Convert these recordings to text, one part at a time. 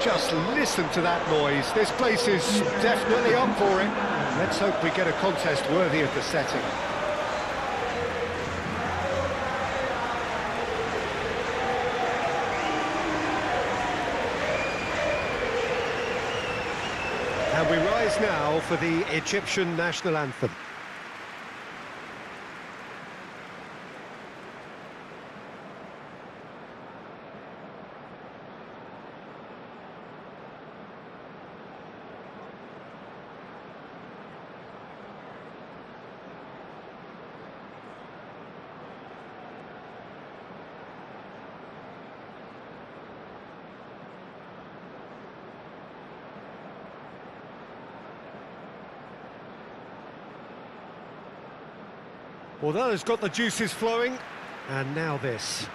Just listen to that noise. This place is definitely up for it. Let's hope we get a contest worthy of the setting. And we rise now for the Egyptian national anthem. Well, that has got the juices flowing, and now this.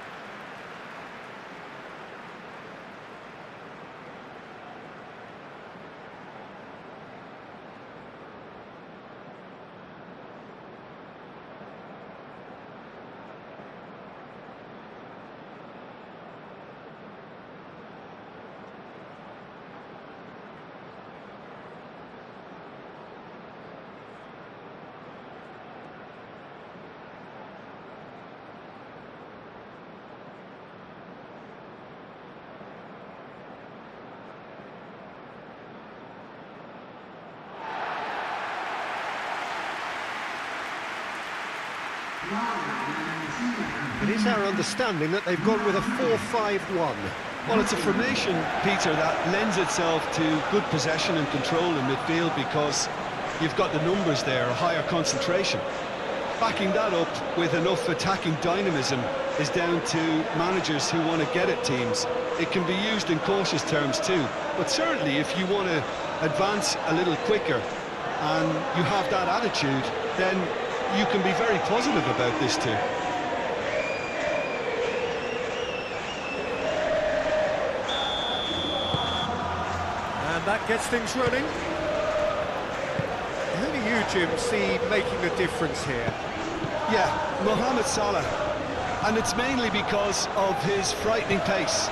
It is our understanding that they've gone with a 4-5-1. Well, it's a formation, Peter, that lends itself to good possession and control in midfield because you've got the numbers there, a higher concentration. Backing that up with enough attacking dynamism is down to managers who want to get at teams. It can be used in cautious terms too, but certainly if you want to advance a little quicker and you have that attitude, then you can be very positive about this too. And that gets things running. Who do you, Jim, see making the difference here? Yeah, Mohamed Salah. And it's mainly because of his frightening pace.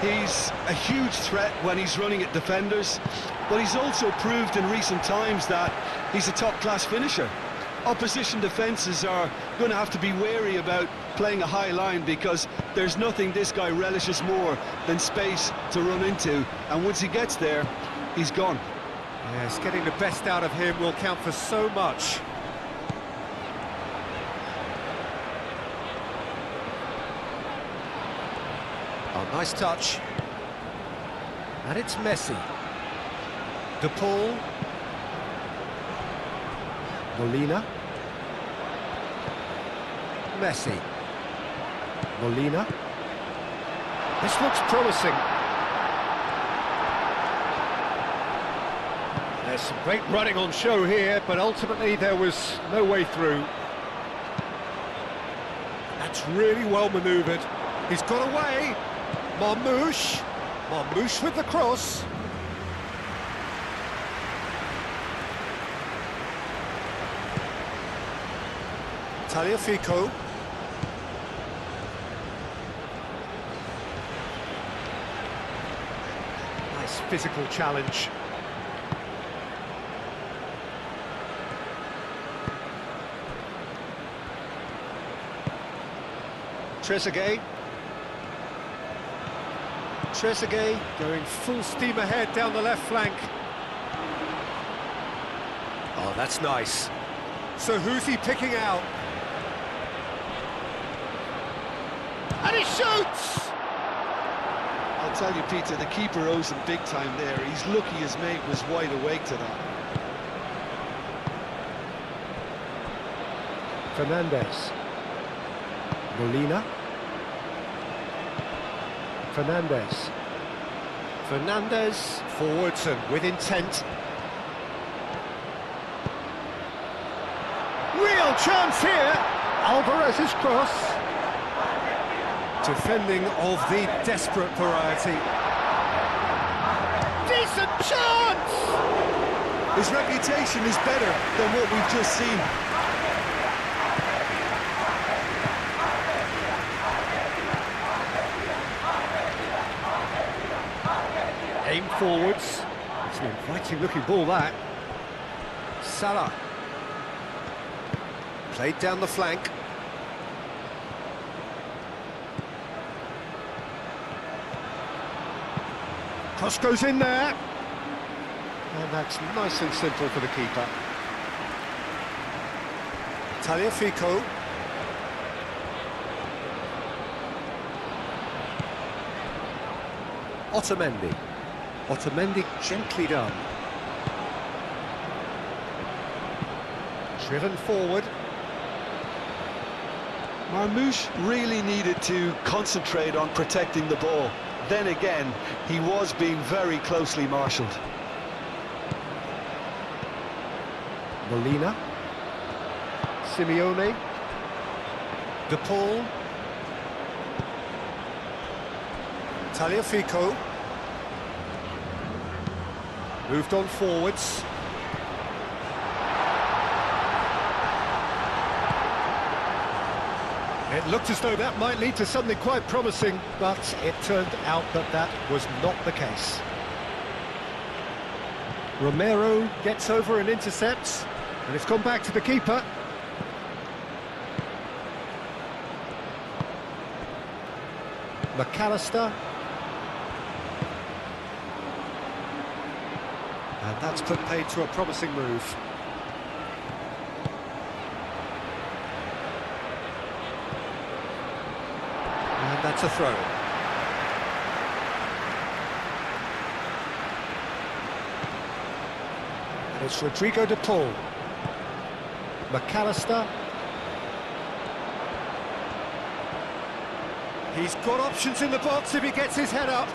He's a huge threat when he's running at defenders, but he's also proved in recent times that he's a top-class finisher. Opposition defences are going to have to be wary about playing a high line because there's nothing this guy relishes more than space to run into, and once he gets there, he's gone. Yes, getting the best out of him will count for so much. Oh, nice touch. And it's Messi. De Paul. Molina. Messi. Molina. This looks promising. There's some great running on show here, but ultimately there was no way through. That's really well manoeuvred. He's got away. Marmoush. Marmoush with the cross. Tagliafico. Nice physical challenge. Trezeguet. Trezeguet going full steam ahead down the left flank. Oh, that's nice. So who's he picking out? And he shoots! I'll tell you, Peter, the keeper owes him big time there. He's lucky his mate was wide awake to that. Fernandez. Molina. Fernandez. Fernandez forwards and with intent. Real chance here. Alvarez's cross. Defending of the desperate variety. Decent chance! His reputation is better than what we've just seen. Aim forwards. It's an inviting looking ball, that. Salah. Played down the flank. Cross goes in there. And that's nice and simple for the keeper. Tagliafico. Otamendi. Otamendi gently done. Driven forward. Marmoush really needed to concentrate on protecting the ball. Then again, he was being very closely marshalled. Molina. Simeone. De Paul. Tagliafico. Moved on forwards. It looked as though that might lead to something quite promising, but it turned out that that was not the case. Romero gets over and intercepts, and it's gone back to the keeper. McAllister. And that's put paid to a promising move. And that's a throw. And it's Rodrigo de Paul. McAllister. He's got options in the box if he gets his head up.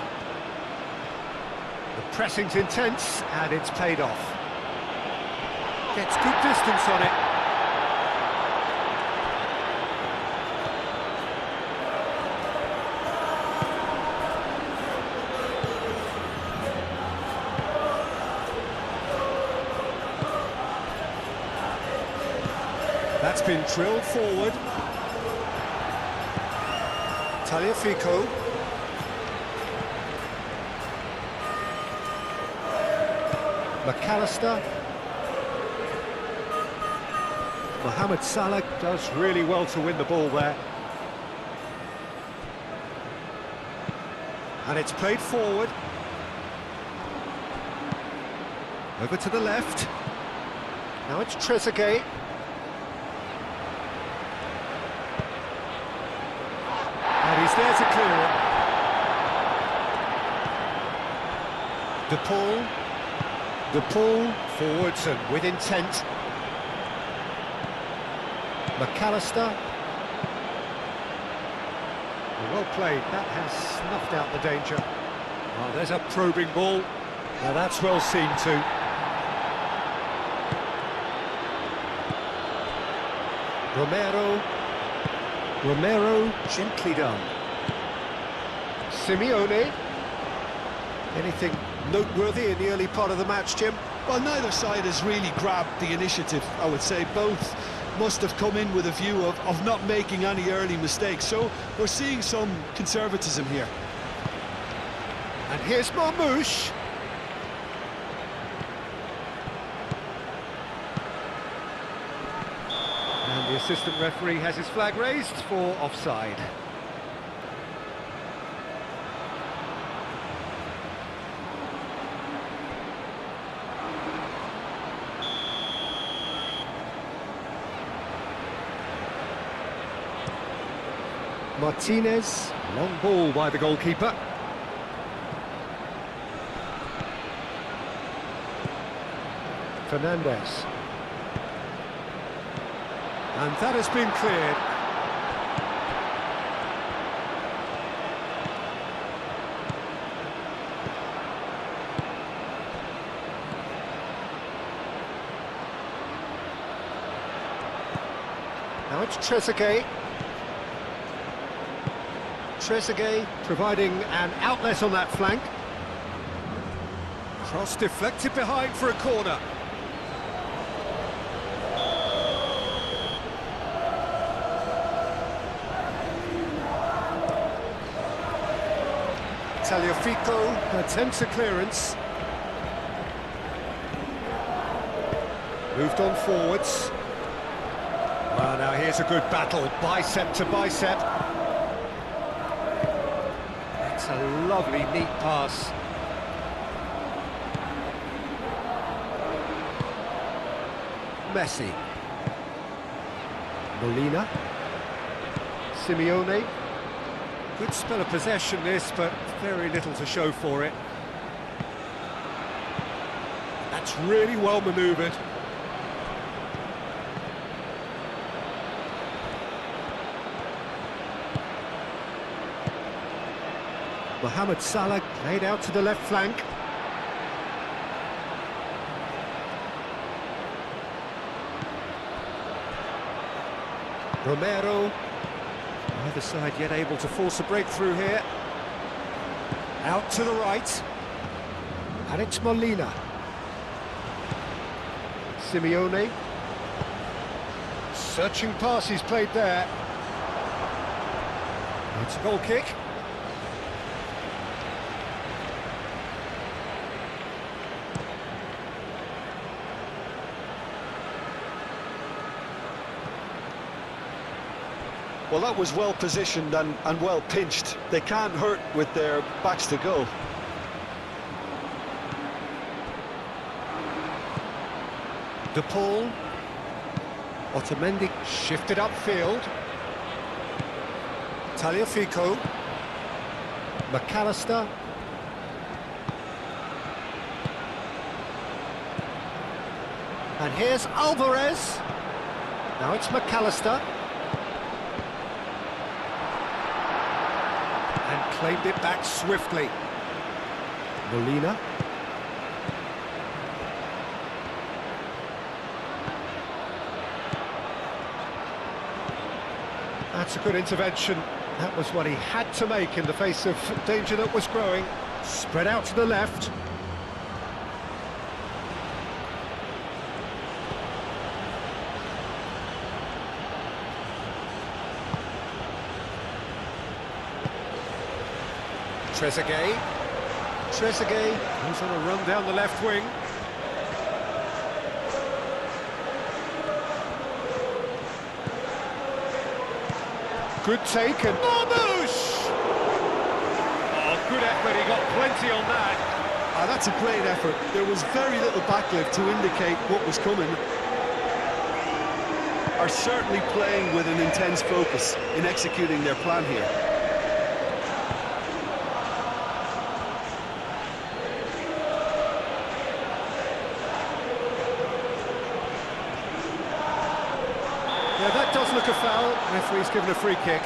The pressing's intense, and it's paid off. Gets good distance on it. That's been drilled forward. Tagliafico. McAllister. Mohamed Salah does really well to win the ball there. And it's played forward. Over to the left. Now it's Trezeguet. And he's there to clear it. De Paul. De Paul forwards and with intent. McAllister. Well played, that has snuffed out the danger. Oh, there's a probing ball. Now that's well seen too. Romero, gently done. Simeone. Anything noteworthy in the early part of the match, Jim? Well, neither side has really grabbed the initiative, I would say. Both must have come in with a view of not making any early mistakes. So we're seeing some conservatism here. And here's Marmoush. And the assistant referee has his flag raised for offside. Martinez, long ball by the goalkeeper. Fernandez. And that has been cleared. Now it's Trezeguet. Trezeguet providing an outlet on that flank. Cross deflected behind for a corner. Tagliafico attempts a clearance. Moved on forwards. Well, now here's a good battle, bicep to bicep. That's a lovely, neat pass. Messi. Molina. Simeone. Good spell of possession this, but very little to show for it. That's really well manoeuvred. Mohamed Salah played out to the left flank. Romero, either side yet able to force a breakthrough here. Out to the right, and it's Molina. Simeone. Searching pass he's played there. It's a goal kick. Well, that was well positioned and well pinched. They can't hurt with their backs to goal. De Paul. Otamendi shifted upfield. Tagliafico. McAllister. And here's Alvarez. Now it's McAllister. And claimed it back swiftly. Molina. That's a good intervention. That was what he had to make in the face of danger that was growing. Spread out to the left. Trezeguet goes on a run down the left wing. Good take and Marmoush! Oh, good effort, he got plenty on that. That's a great effort. There was very little backlift to indicate what was coming. Are certainly playing with an intense focus in executing their plan here. Yeah, that does look a foul. Referee's given a free kick.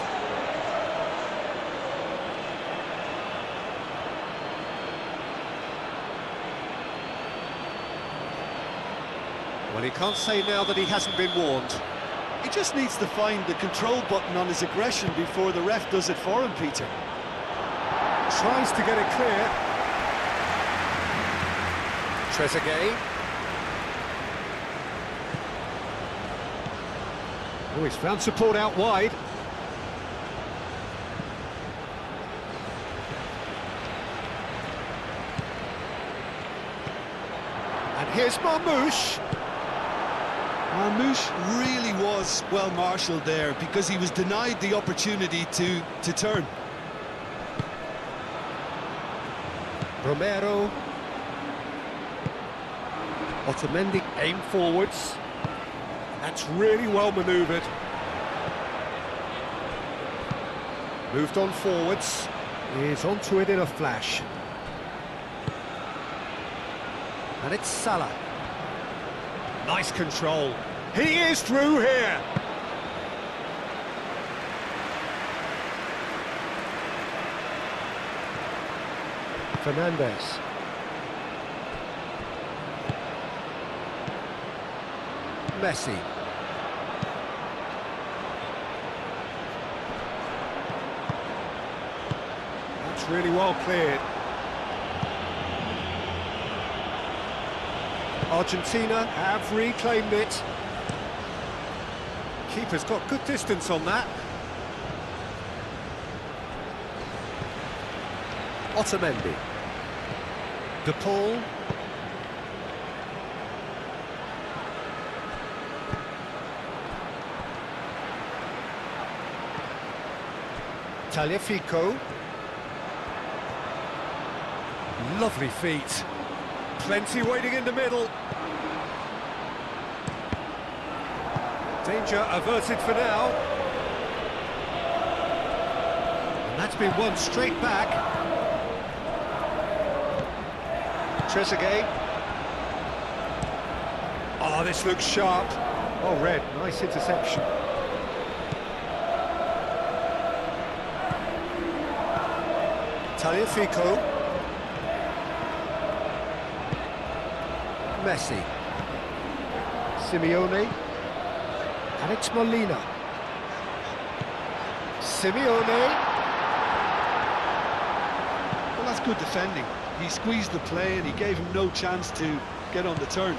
Well, he can't say now that he hasn't been warned. He just needs to find the control button on his aggression before the ref does it for him, Peter. Tries to get it clear. Trezeguet. Oh, he's found support out wide. And here's Marmoush. Marmoush really was well marshalled there because he was denied the opportunity to turn. Romero. Otamendi aim forwards. That's really well manoeuvred. Moved on forwards. He's onto it in a flash. And it's Salah. Nice control. He is through here. Fernandez. Messi. That's really well cleared. Argentina have reclaimed it. Keeper's got good distance on that. Otamendi. De Paul. Tagliafico. Lovely feet. Plenty waiting in the middle. Danger averted for now. And that's been won straight back. Trezeguet. Oh, this looks sharp. Oh, red. Nice interception. Tagliafico. Messi. Simeone. Alex Molina. Simeone. Well, that's good defending. He squeezed the play and he gave him no chance to get on the turn.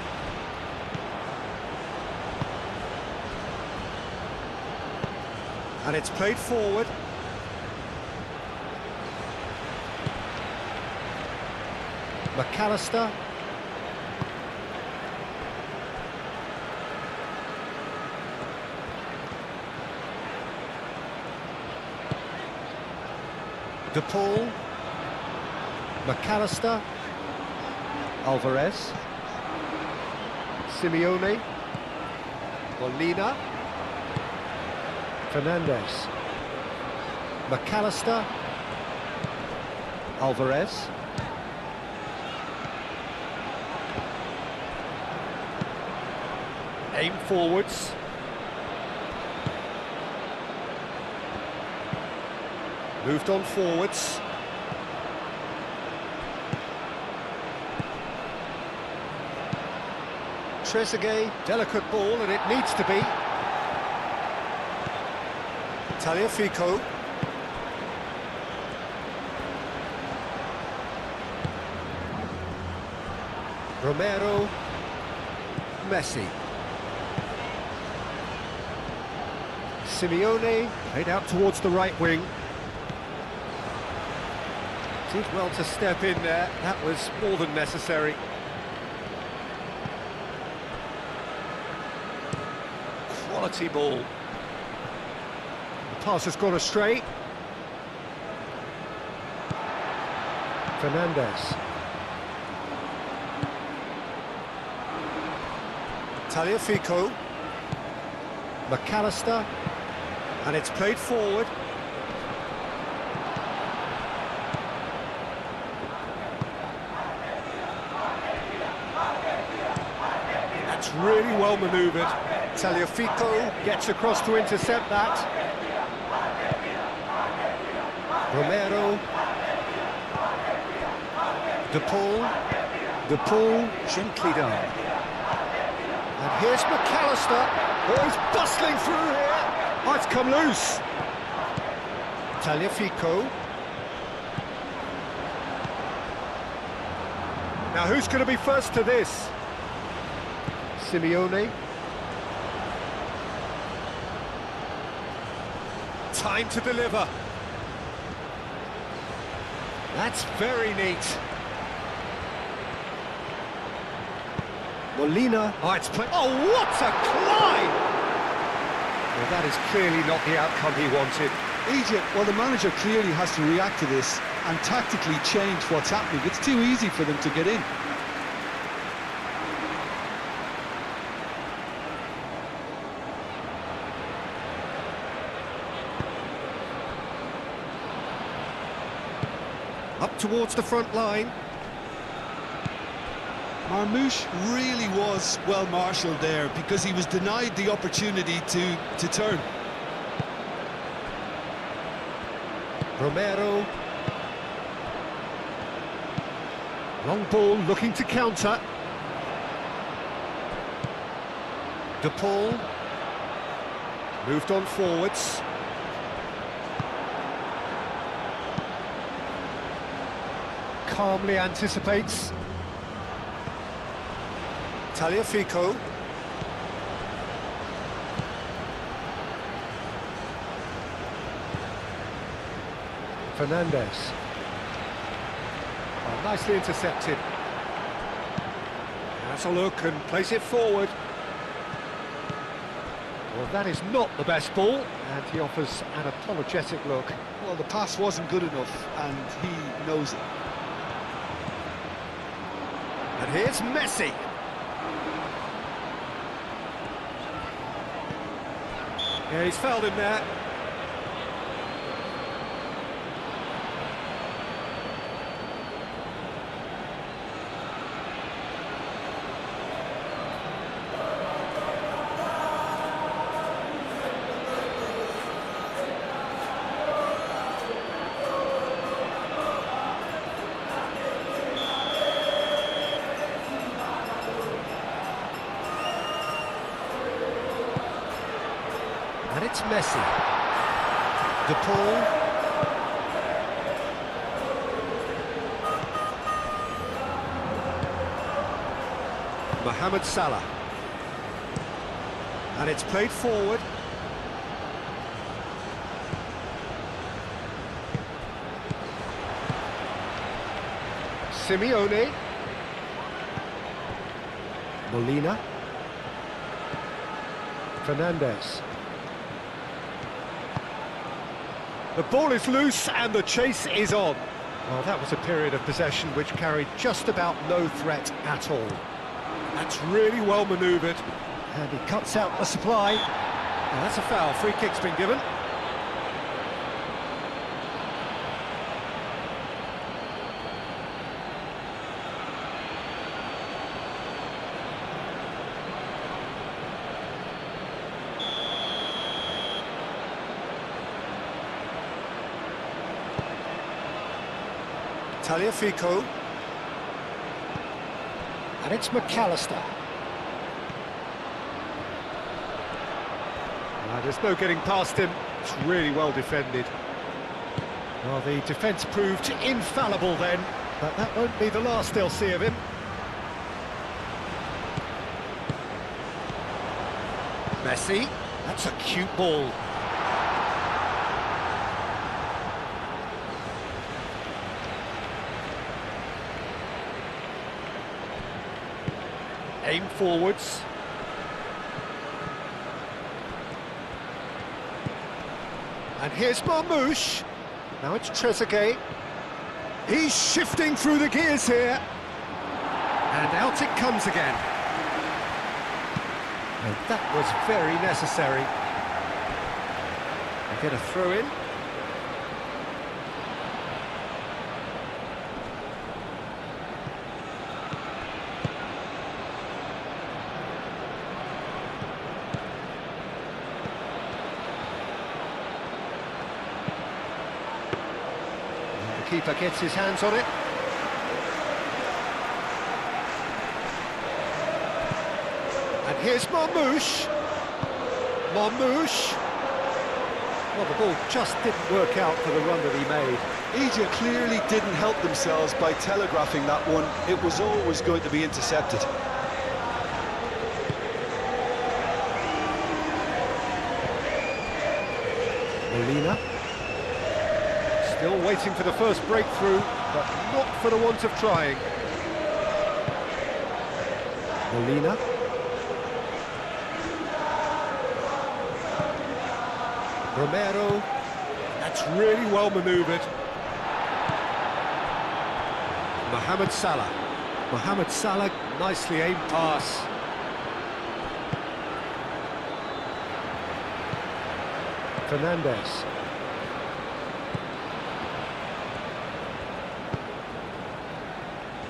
And it's played forward. McAllister. De Paul. McAllister. Alvarez. Simeone. Molina. Fernandez. McAllister. Alvarez. Aim forwards. Moved on forwards. Trezeguet, delicate ball, and it needs to be. Tagliafico. Romero. Messi. Simeone, played out towards the right wing. Did well to step in there, that was more than necessary. Quality ball. The pass has gone astray. Fernandez. Tagliafico. McAllister. And it's played forward. That's really well manoeuvred. Tagliafico gets across to intercept that. Romero. De Paul. De Paul gently done. And here's McAllister. Oh, he's bustling through here. Oh, it's come loose. Tagliafico. Now, who's going to be first to this? Simeone. Time to deliver. That's very neat. Molina. Oh, it's play. Oh, what a climb! Well, that is clearly not the outcome he wanted. Egypt, well, the manager clearly has to react to this and tactically change what's happening. It's too easy for them to get in. Up towards the front line. Marmoush really was well marshalled there because he was denied the opportunity to turn. Romero. Long ball looking to counter. De Paul. Moved on forwards. Calmly anticipates. Tagliafico. Fernandez. nicely intercepted. Has a look and plays it forward. Well, that is not the best ball, and he offers an apologetic look. Well, the pass wasn't good enough, and he knows it. And here's Messi. Yeah, he's fouled him there. And it's Messi. De Paul. Mohamed Salah. And it's played forward. Simeone. Molina. Fernandez. The ball is loose and the chase is on. Well, that was a period of possession which carried just about no threat at all. That's really well manoeuvred. And he cuts out the supply. And that's a foul. Free kick's been given. Tagliafico. And it's McAllister. There's no getting past him. It's really well defended. Well, the defence proved infallible then, but that won't be the last they'll see of him. Messi. That's a cute ball. Aim forwards. And here's Marmoush. Now it's Trezeguet. He's shifting through the gears here. And out it comes again. And that was very necessary. They get a throw in. Keeper gets his hands on it. And here's Marmoush. Marmoush. Well, the ball just didn't work out for the run that he made. Egypt clearly didn't help themselves by telegraphing that one. It was always going to be intercepted. Molina. Still waiting for the first breakthrough, but not for the want of trying. Molina. Romero. That's really well manoeuvred. Mohamed Salah. Mohamed Salah, nicely aimed pass. Fernandez.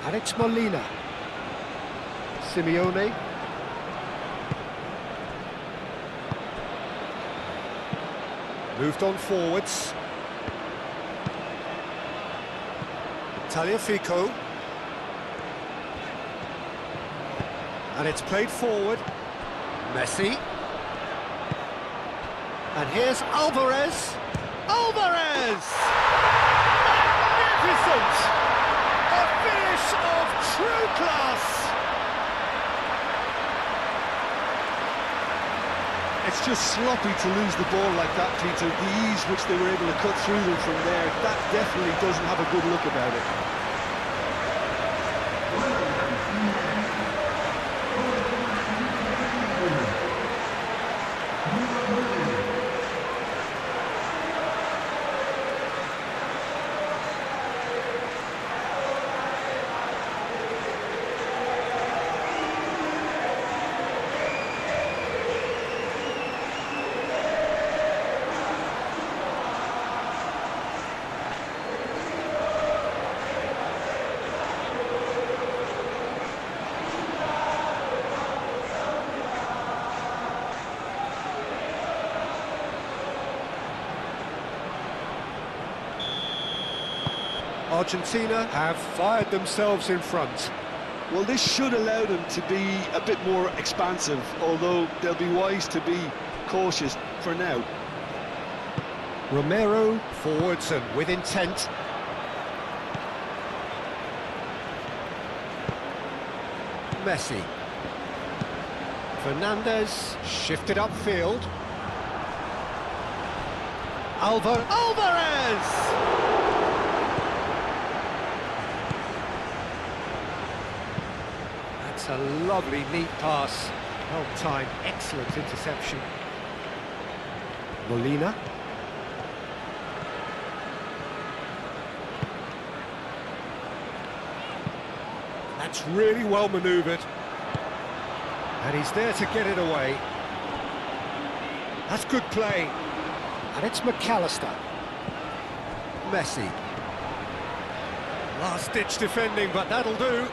And it's Molina. Simeone. Moved on forwards. Tagliafico. And it's played forward. Messi. And here's Alvarez. Alvarez! Magnificent! A finish of true class! It's just sloppy to lose the ball like that, Peter. The ease which they were able to cut through them from there, that definitely doesn't have a good look about it. Argentina have fired themselves in front. Well, this should allow them to be a bit more expansive, although they'll be wise to be cautious for now. Romero forwards and with intent. Messi. Fernandez shifted upfield. Alvarez! That's a lovely, neat pass. Well timed, excellent interception. Molina. That's really well manoeuvred. And he's there to get it away. That's good play. And it's McAllister. Messi. Last-ditch defending, but that'll do.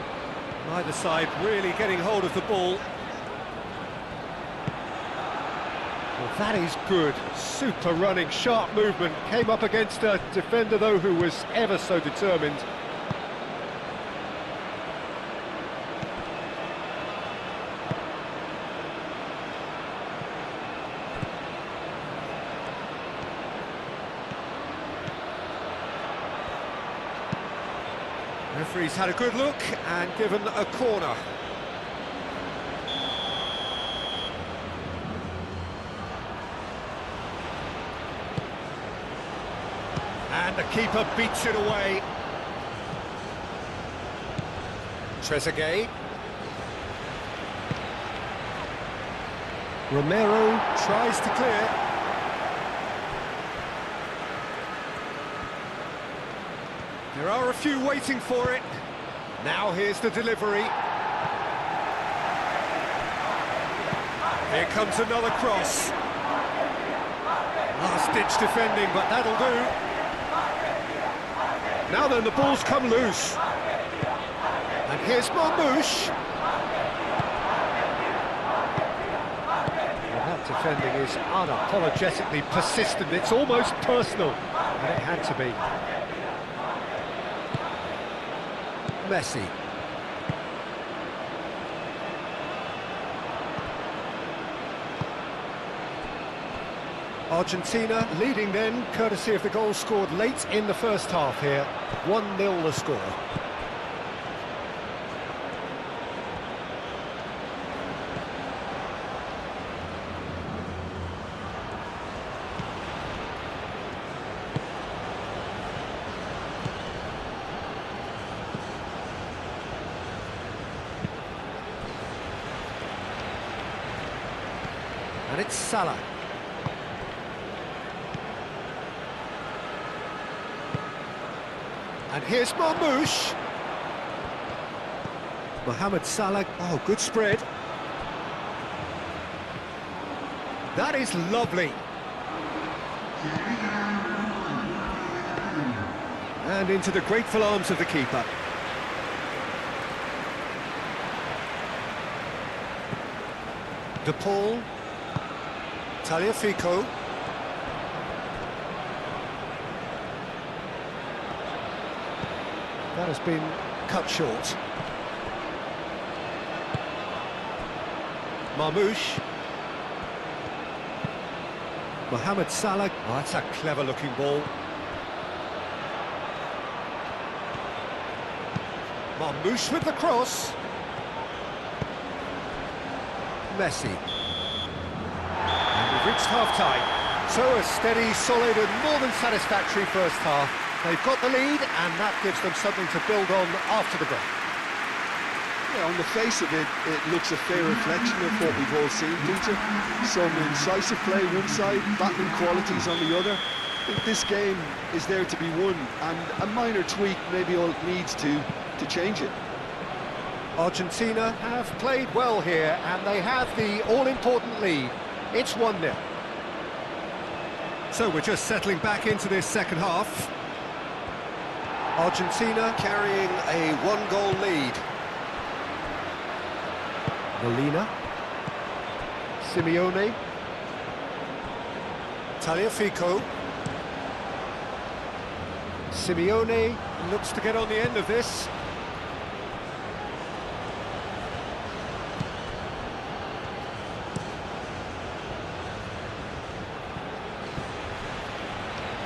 Neither side really getting hold of the ball. Well, that is good. Super running, sharp movement. Came up against a defender, though, who was ever so determined. Referee's had a good look and given a corner. And the keeper beats it away. Trezeguet. Romero tries to clear. There are a few waiting for it. Now here's the delivery. Here comes another cross. Last-ditch defending, but that'll do. Now then, the ball's come loose. And here's Marmoush. Well, that defending is unapologetically persistent. It's almost personal. And it had to be. Messi. Argentina leading then, courtesy of the goal scored late in the first half here. 1-0 the score. And it's Salah. And here's Marmoush. Mohamed Salah. Oh, good spread. That is lovely. And into the grateful arms of the keeper. De Paul. Tagliafico. That has been cut short. Marmoush. Mohamed Salah. Oh, that's a clever-looking ball. Marmoush with the cross. Messi. And we've reached half-time. So a steady, solid and more than satisfactory first half. They've got the lead, and that gives them something to build on after the break. Yeah, on the face of it, it looks a fair reflection of what we've all seen, Peter. Some incisive play one side, battling qualities on the other. I think this game is there to be won, and a minor tweak maybe all it needs to change it. Argentina have played well here, and they have the all-important lead. It's 1-0. So we're just settling back into this second half. Argentina carrying a one-goal lead. Molina. Simeone. Tagliafico. Simeone looks to get on the end of this.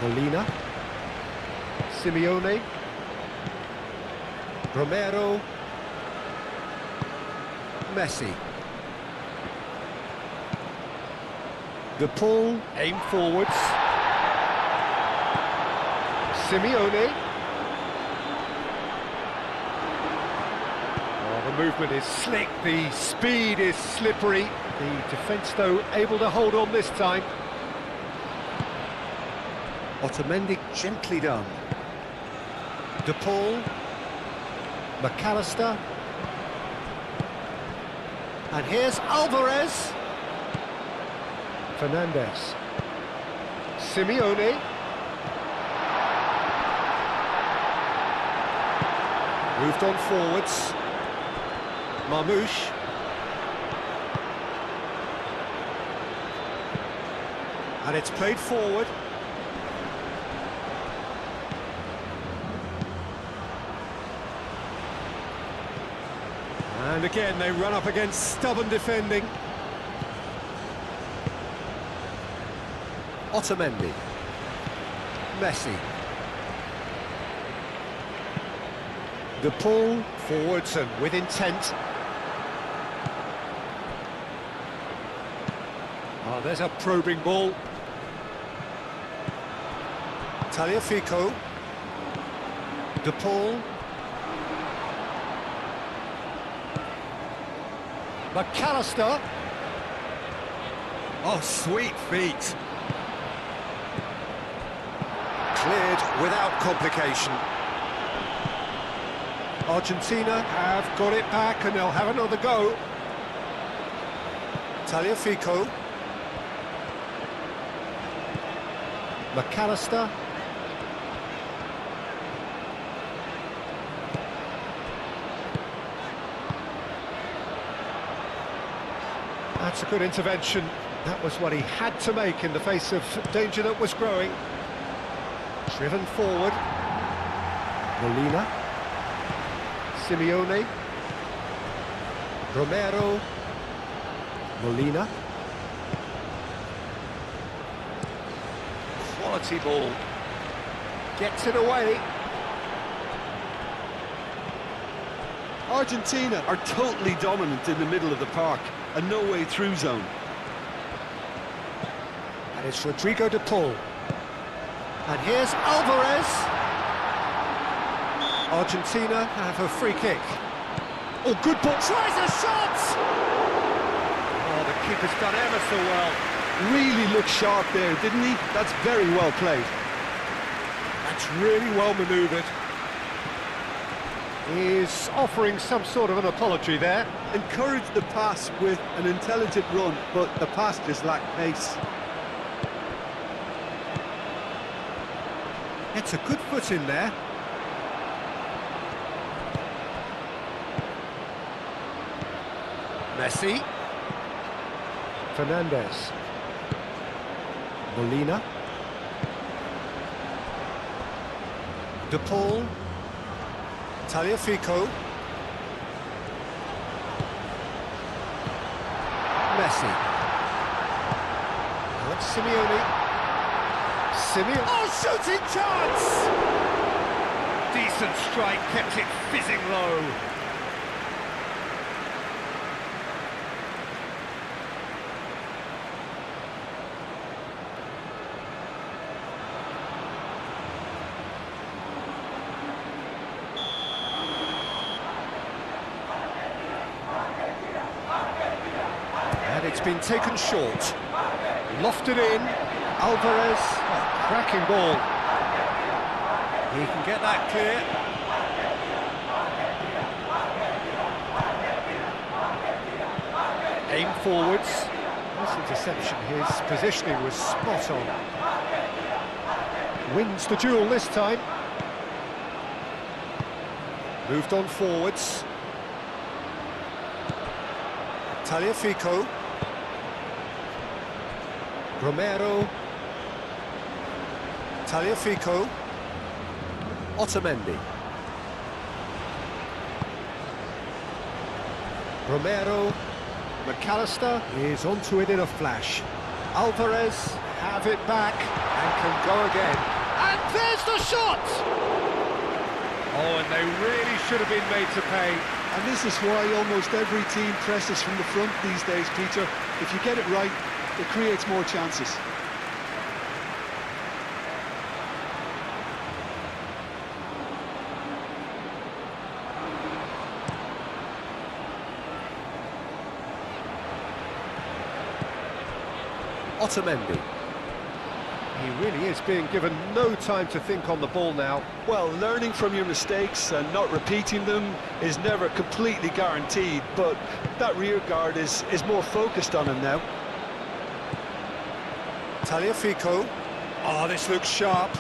Molina. Simeone. Romero. Messi. The pull, aim forwards. Simeone. Oh, the movement is slick, the speed is slippery. The defence, though, able to hold on this time. Otamendi gently done. De Paul. McAllister. And here's Alvarez. Fernandez. Simeone. Moved on forwards. Marmouche. And it's played forward. And again, they run up against stubborn defending. Otamendi. Messi. The pull, forwards and with intent. Oh, there's a probing ball. Tagliafico. De Paul. McAllister. Oh, sweet feet. Cleared without complication. Argentina have got it back and they'll have another go. Tagliafico. McAllister. That's a good intervention. That was what he had to make in the face of danger that was growing. Driven forward. Molina. Simeone. Romero. Molina. Quality ball. Gets it away. Argentina are totally dominant in the middle of the park. A no-way through zone. And it's Rodrigo de Paul. And here's Alvarez. Argentina have a free kick. Oh, good ball. Tries a shot! Oh, the keeper's done ever so well. Really looked sharp there, didn't he? That's very well played. That's really well manoeuvred. He's offering some sort of an apology there. Encouraged the pass with an intelligent run, but the pass just lacked pace. It's a good foot in there. Messi. Fernandez. Molina. De Paul. Tagliafico. Messi. Now it's Simeone. Simeone. Oh, shooting chance! Decent strike, kept it fizzing low. It's been taken short. Lofted in. Alvarez. Oh, cracking ball. He can get that clear. Aim forwards. This interception, his positioning was spot on. Wins the duel this time. Moved on forwards. Tagliafico. Romero. Tagliafico. Otamendi. Romero. McAllister is onto it in a flash. Alvarez have it back and can go again. And there's the shot! Oh, and they really should have been made to pay. And this is why almost every team presses from the front these days, Peter. If you get it right, it creates more chances. Otamendi. He really is being given no time to think on the ball now. Well, learning from your mistakes and not repeating them is never completely guaranteed, but that rear guard is more focused on him now. Tagliafico. Oh, this looks sharp.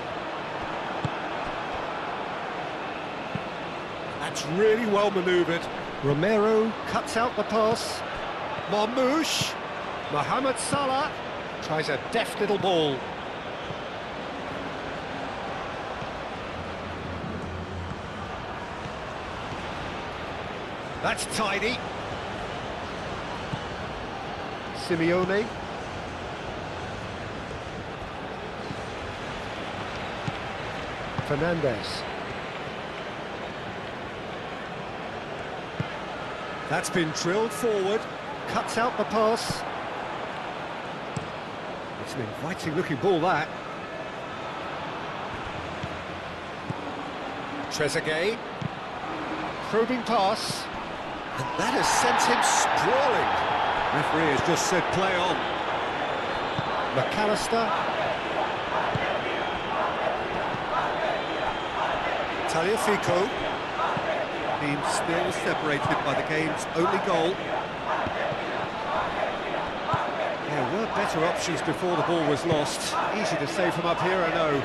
That's really well manoeuvred. Romero cuts out the pass. Marmoush. Mohamed Salah tries a deft little ball. That's tidy. Simeone. Fernandez. That's been drilled forward. Cuts out the pass. It's an inviting looking ball, that. Trezeguet. Probing pass. And that has sent him sprawling. Referee has just said play on. McAllister. Tagliafico. Team still separated by the game's only goal. There were better options before the ball was lost. Easy to say from up here, I know.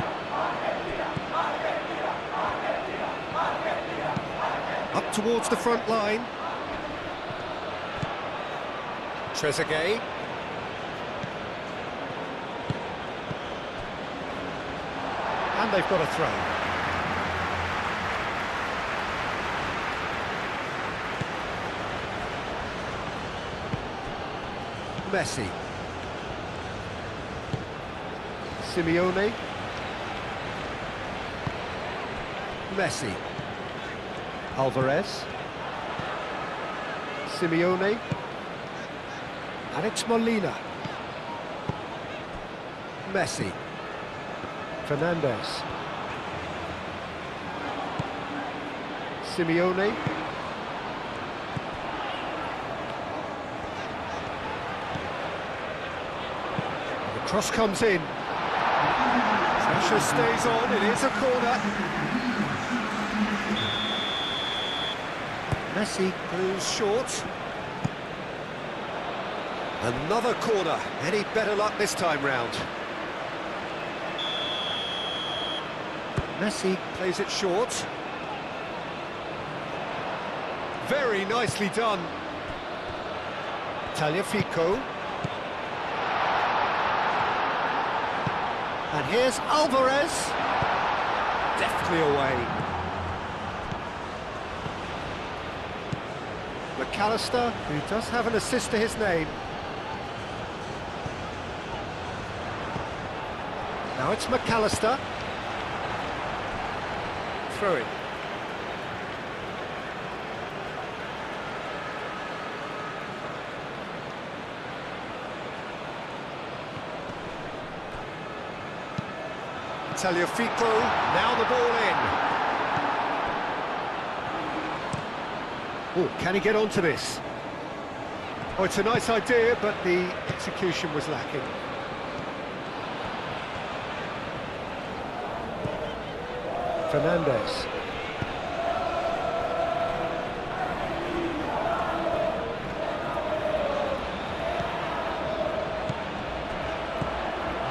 Up towards the front line. Trezeguet. And they've got a throw. Messi. Simeone. Messi. Alvarez. Simeone. And it's Molina. Messi. Fernandez. Simeone. The cross comes in. Pressure stays on, it is a corner. Messi goes short. Another corner. Any better luck this time round? Messi plays it short. Very nicely done. Tagliafico. And here's Alvarez. Deftly away. McAllister, who does have an assist to his name. Now it's McAllister. Throw it. Tagliafico, now the ball in. Oh, can he get onto this? Oh, it's a nice idea, but the execution was lacking. Fernandez.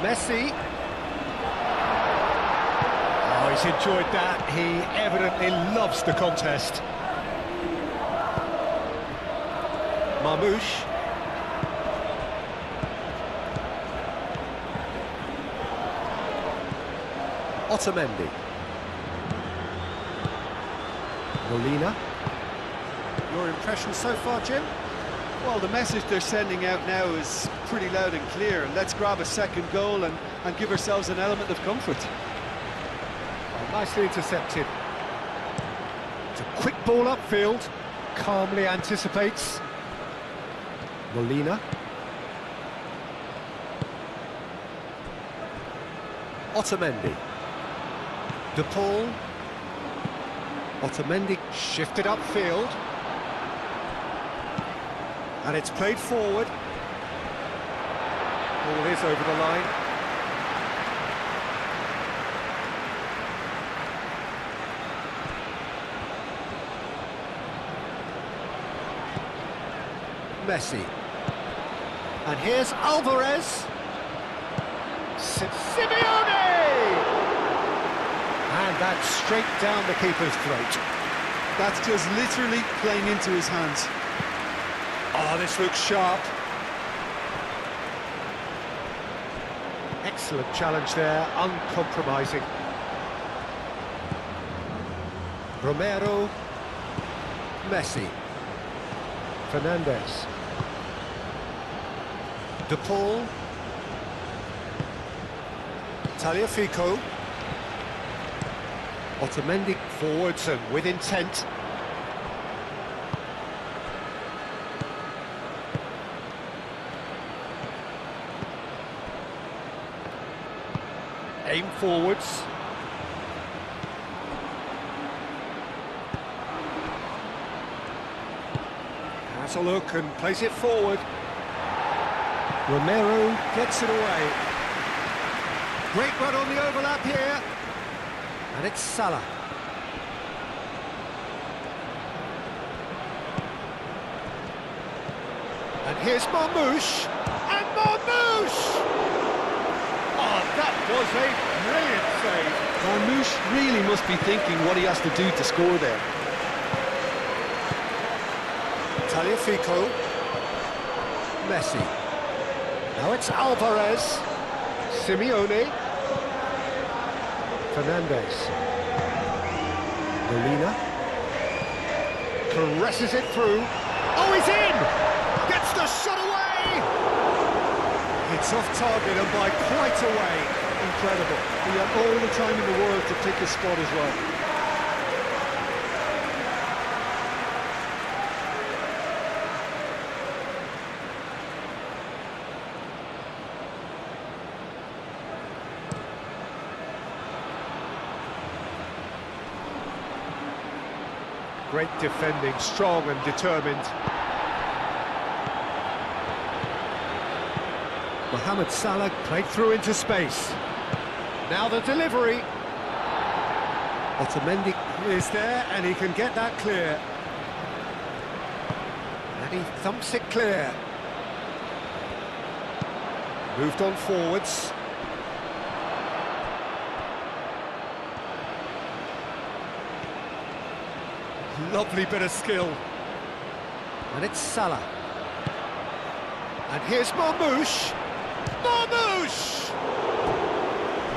Messi. Oh, he's enjoyed that. He evidently loves the contest. Marmoush. Otamendi. Molina. Your impression so far, Jim? Well, the message they're sending out now is pretty loud and clear. Let's grab a second goal and give ourselves an element of comfort. Well, nicely intercepted. It's a quick ball upfield. Calmly anticipates. Molina. Otamendi. De Paul. Otamendi shifted upfield. And it's played forward. Ball is over the line. Messi. And here's Alvarez. Simeone! And that's straight down the keeper's throat. That's just literally playing into his hands. Oh, this looks sharp. Excellent challenge there, uncompromising. Romero. Messi. Fernandez. De Paul. Tagliafico. Otamendi forwards and with intent. Aim forwards. Has a look and plays it forward. Romero gets it away. Great run on the overlap here. And it's Salah. And here's Marmoush. And Marmoush! Oh, that was a brilliant save. Marmoush really must be thinking what he has to do to score there. Tagliafico. Messi. Now it's Alvarez. Simeone. Fernandez. Molina. Caresses it through. Oh, he's in! Gets the shot away! It's off target and by quite a way. Incredible. He had all the time in the world to pick his spot as well. Great defending, strong and determined. Mohamed Salah played through into space. Now the delivery. Otamendi is there and he can get that clear. And he thumps it clear. Moved on forwards. Lovely bit of skill. And it's Salah. And here's Marmoush. Marmoush!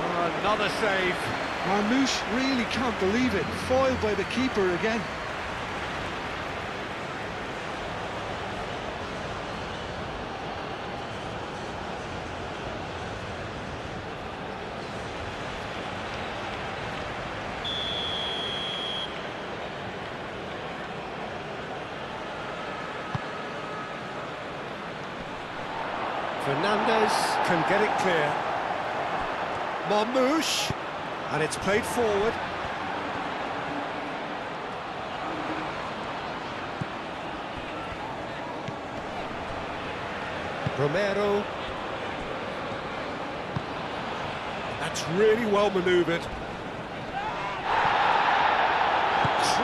Oh, another save. Marmoush really can't believe it. Foiled by the keeper again. Fernandez can get it clear. Marmoush, and it's played forward. Romero. That's really well manoeuvred.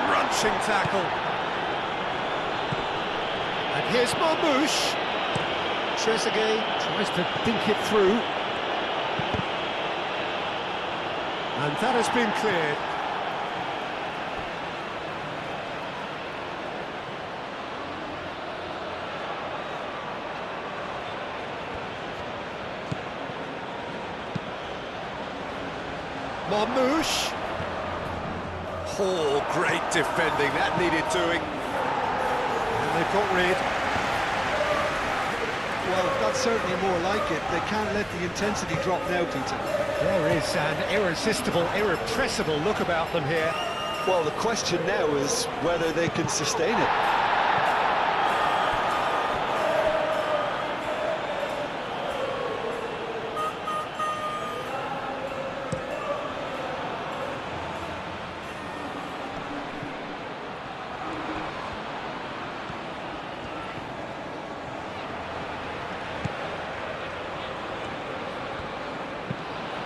Crunching tackle. And here's Marmoush. Trezeguet tries to dink it through. And that has been cleared. Marmoush. Poor, great defending, that needed doing. And they've got rid. Well, that's certainly more like it. They can't let the intensity drop now, Peter. There is an irresistible, irrepressible look about them here. Well, the question now is whether they can sustain it.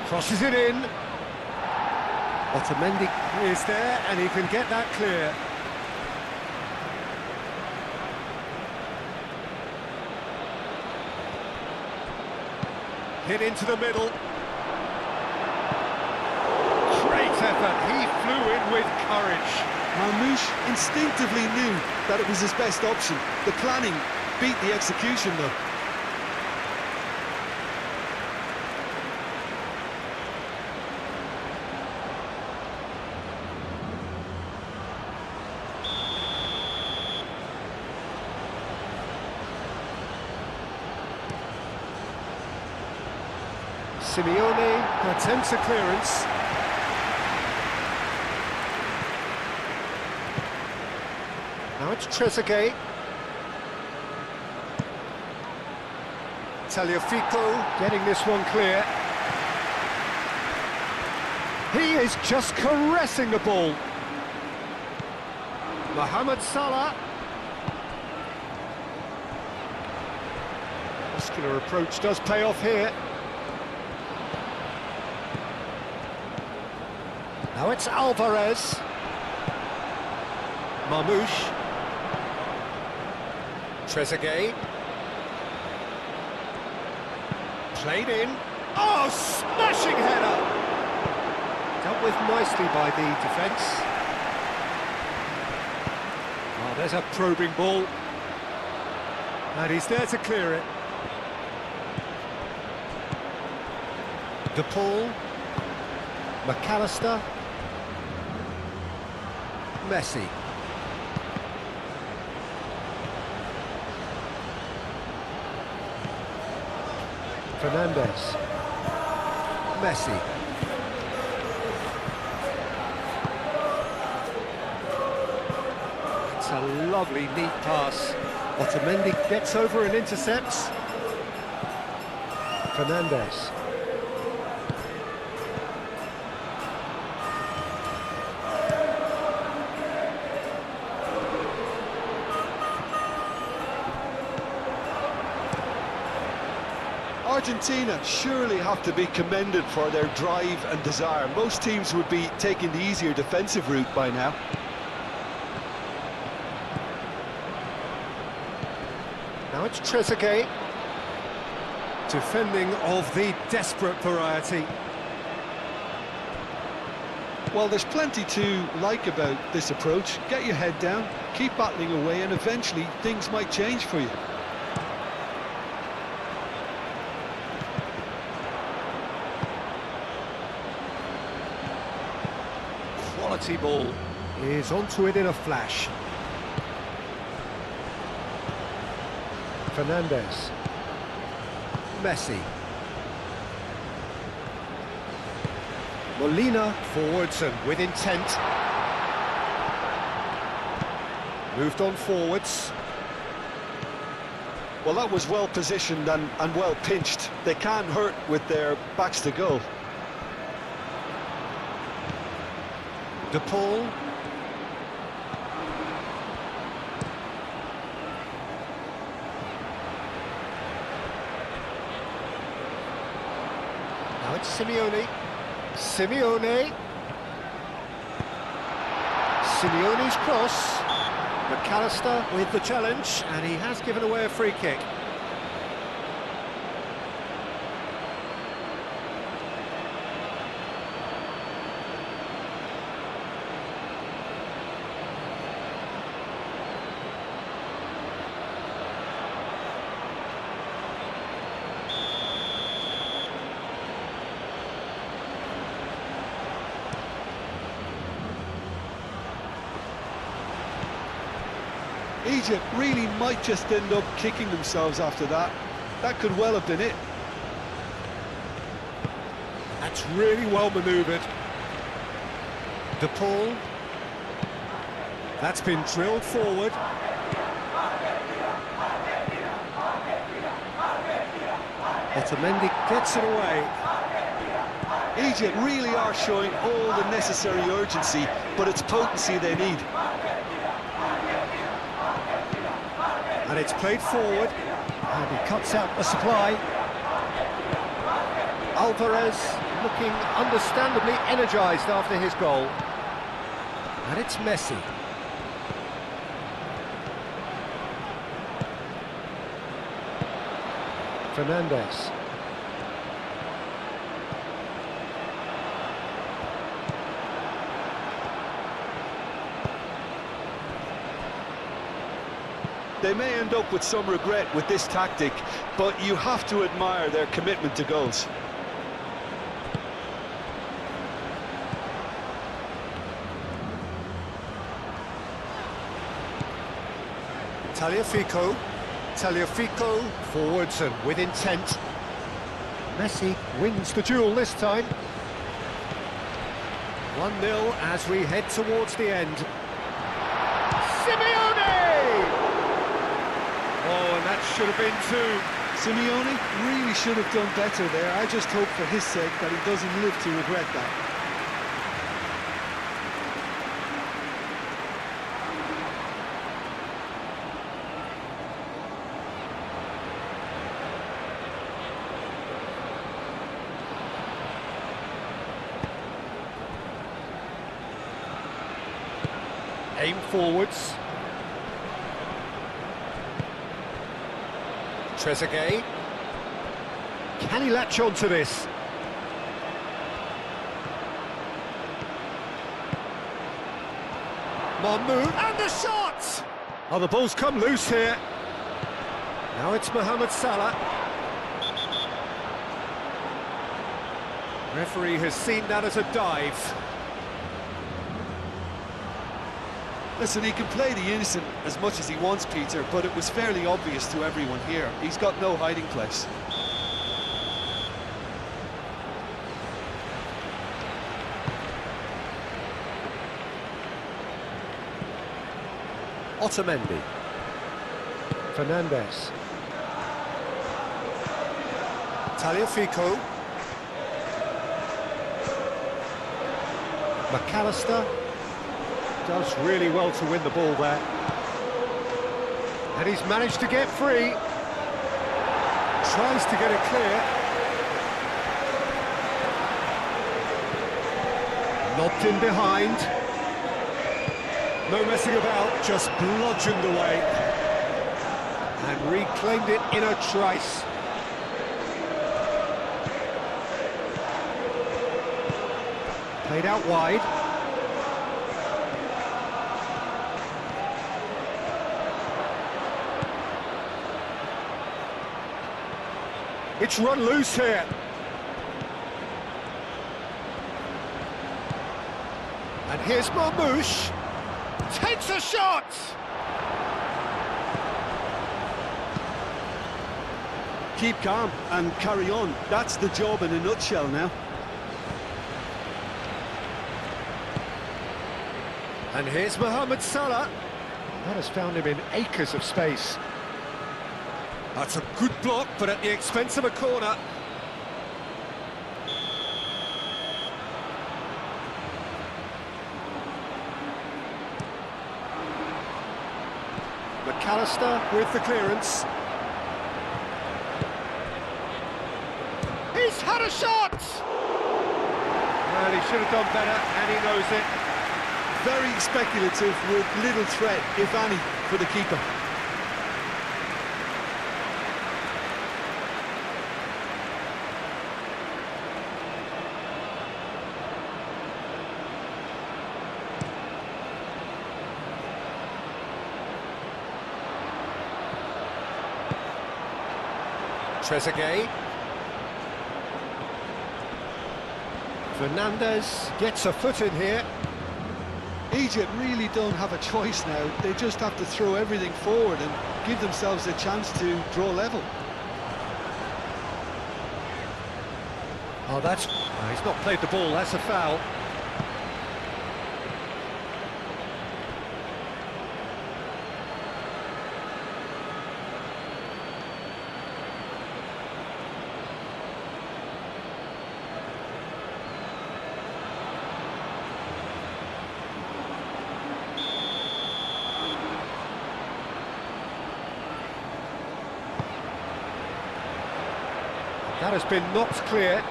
Crosses it in. Otamendi is there, and he can get that clear. Hit into the middle. Great effort, he flew in with courage. Marmoush instinctively knew that it was his best option. The planning beat the execution, though. Simeone attempts a clearance. Now it's Trezeguet. Tagliafico getting this one clear. He is just caressing the ball. Mohamed Salah. Muscular approach does pay off here. Now it's Alvarez. Marmoush. Trezeguet. Played in. Oh, smashing header! Dealt with nicely by the defence. Oh, there's a probing ball. And he's there to clear it. De Paul. McAllister. Messi. Fernandez. Messi. It's a lovely, neat pass. Otamendi gets over and intercepts. Fernandez. Argentina surely have to be commended for their drive and desire. Most teams would be taking the easier defensive route by now. Now it's Trezeguet. Defending of the desperate variety. Well, there's plenty to like about this approach. Get your head down, keep battling away, and eventually things might change for you. Quality ball. Is onto it in a flash. Fernandez. Messi. Molina forwards and with intent. Moved on forwards. Well, that was well positioned and well pinched. They can't hurt with their backs to goal. De Paul. Now it's Simeone. Simeone's cross. McAllister with the challenge, and he has given away a free kick. Egypt really might just end up kicking themselves after that. That could well have been it. That's really well manoeuvred. De Paul. That's been drilled forward. Otamendi gets it away. Egypt really are showing all the necessary urgency, but it's potency they need. And it's played forward. And he cuts out the supply. Alvarez looking understandably energised after his goal. And it's Messi. Fernandez. They may end up with some regret with this tactic, but you have to admire their commitment to goals. Tagliafico forwards and with intent. Messi wins the duel this time. 1-0 as we head towards the end. Simeone! Oh, and that should have been two. Simeone really should have done better there. I just hope for his sake that he doesn't live to regret that. Aim forwards. Trezeguet. Can he latch on to this? Mahmoud, and the shot! Oh, the ball's come loose here. Now it's Mohamed Salah. Referee has seen that as a dive. Listen, he can play the innocent as much as he wants, Peter, but it was fairly obvious to everyone here. He's got no hiding place. Otamendi. Fernandez. Tagliafico. McAllister. Does really well to win the ball there. And he's managed to get free. Tries to get it clear. Lobbed in behind. No messing about, just bludgeoned away. And reclaimed it in a trice. Played out wide. It's run loose here. And here's Marmouche. Takes a shot! Keep calm and carry on. That's the job in a nutshell now. And here's Mohamed Salah. That has found him in acres of space. That's a good block, but at the expense of a corner. McAllister with the clearance. He's had a shot! Well, he should have done better, and he knows it. Very speculative with little threat, if any, for the keeper. Trezeguet. Fernandez gets a foot in here. Egypt really don't have a choice now. They just have to throw everything forward and give themselves a chance to draw level. Oh, he's not played the ball, that's a foul. That has been knocked clear.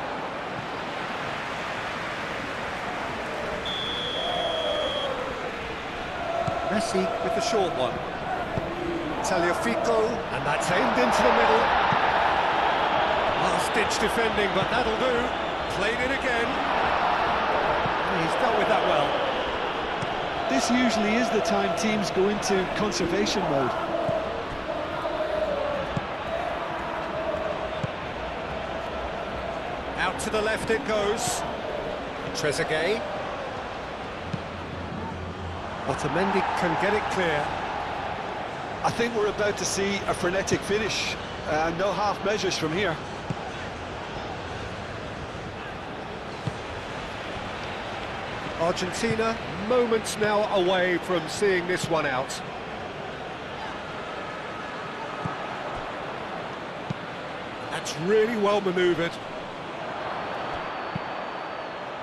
Messi with the short one. Tagliafico, and that's aimed into the middle. Last-ditch defending, but that'll do. Played it again. He's dealt with that well. This usually is the time teams go into conservation mode. Out to the left it goes. Trezeguet. Otamendi can get it clear. I think we're about to see a frenetic finish. No half measures from here. Argentina, moments now away from seeing this one out. That's really well manoeuvred.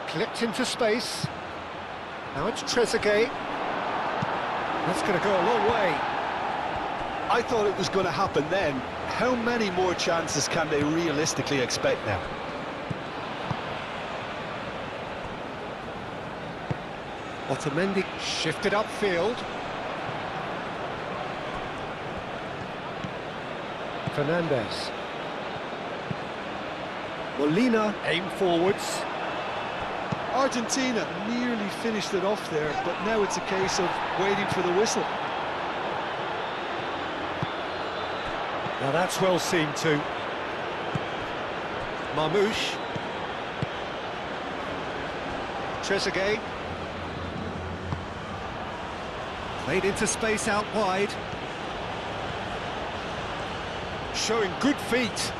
Clipped into space. Now it's Trezeguet. That's going to go a long way. I thought it was going to happen then. How many more chances can they realistically expect now? Otamendi shifted upfield. Fernandez. Molina aimed forwards. Argentina nearly finished it off there, but now it's a case of waiting for the whistle. Now that's well seen too. Marmouche. Trezeguet. Played into space out wide. Showing good feet.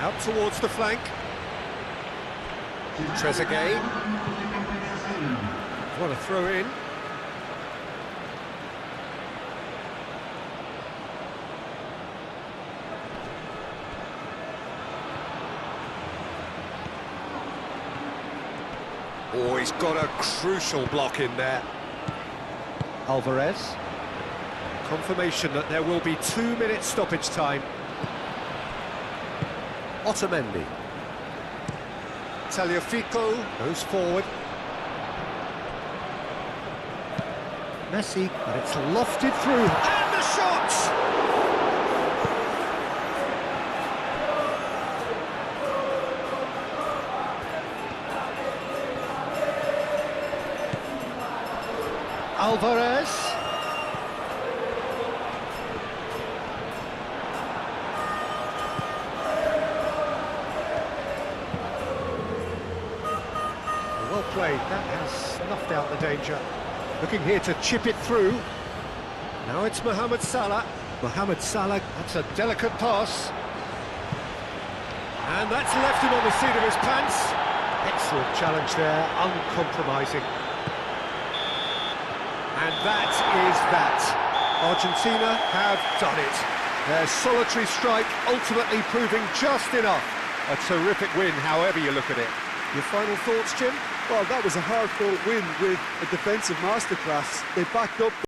Out towards the flank. Trezeguet. What a throw in. Oh, he's got a crucial block in there. Alvarez. Confirmation that there will be 2 minutes stoppage time. Otamendi. Tagliafico goes forward. Messi, but it's lofted through. And the shot! Alvarez. Well played, that has snuffed out the danger. Looking here to chip it through. Now it's Mohamed Salah. Mohamed Salah, that's a delicate pass. And that's left him on the seat of his pants. Excellent challenge there, uncompromising. And that is that. Argentina have done it. Their solitary strike ultimately proving just enough. A terrific win, however you look at it. Your final thoughts, Jim? Well, that was a hard-fought win with a defensive masterclass. They backed up